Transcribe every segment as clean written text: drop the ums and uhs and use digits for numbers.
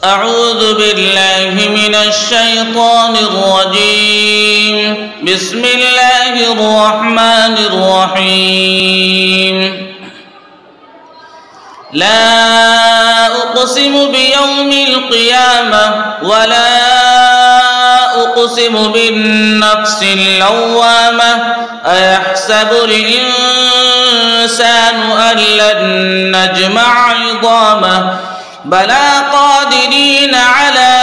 أعوذ بالله من الشيطان الرجيم. بسم الله الرحمن الرحيم. لا أقسم بيوم القيامة ولا أقسم بالنفس اللوامة أيحسب الإنسان أن لن نجمع عظامه بلى قادرين على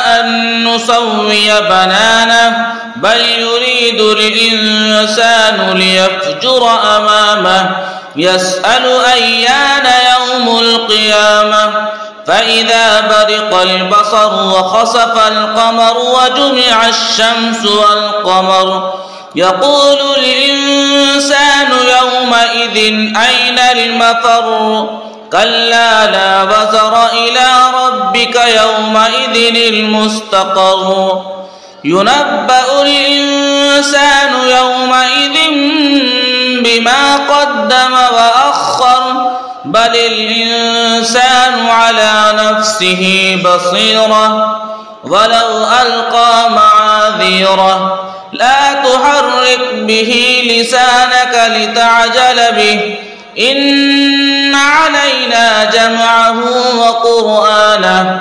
أن نسوي بنانه بل يريد الإنسان ليفجر أمامه يسأل أيان يوم القيامة فإذا برق البصر وخسف القمر وجمع الشمس والقمر يقول الإنسان يومئذ أين المفر كلا لا وزر إلى ربك يومئذ المستقر ينبأ الإنسان يومئذ بما قدم وأخر بل الإنسان على نفسه بصيرة ولو ألقى معاذيره لا تحرك به لسانك لتعجل به إن علينا جمعه وقرآنه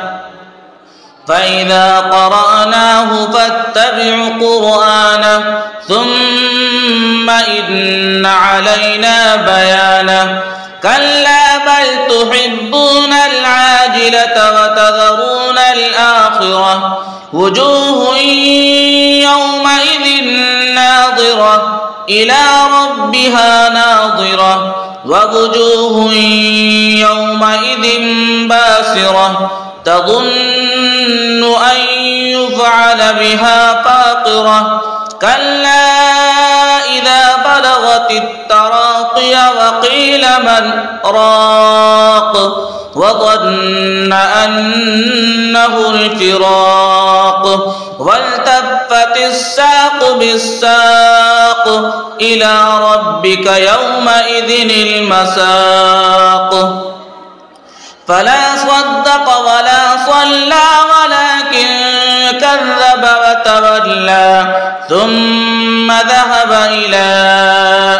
فإذا قرأناه فاتبع قرآنه ثم إن علينا بيانه كلا بل تحبون العاجلة وتذرون الآخرة وجوه يومئذ ناظرة إلى ربها ناظرة ووجوه يومئذ باسرة تظن أن يفعل بها فاقرة كلا إذا بلغت التراقي وقيل من راق وظن أنه الفراق والتفت الساق بالساق إلى ربك يومئذ المساق فلا صدق ولا صلى ولكن كذب وتولى ثم ذهب إلى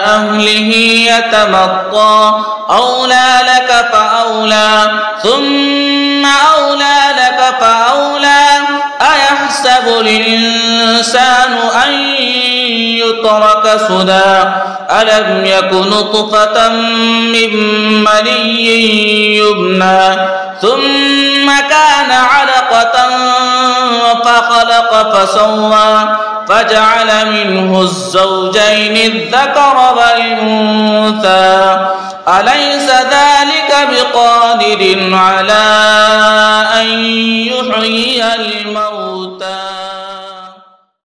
أهله يتمطى أولى لك فأولى ثم أولى لك فأولى أيحسب الإنسان أن يترك سدى ألم يك نطفة من مني يمنى ثم كان علقة فخلق فسوى فجعل منه الزوجين الذكر والأنثى أليس ذلك بقادر على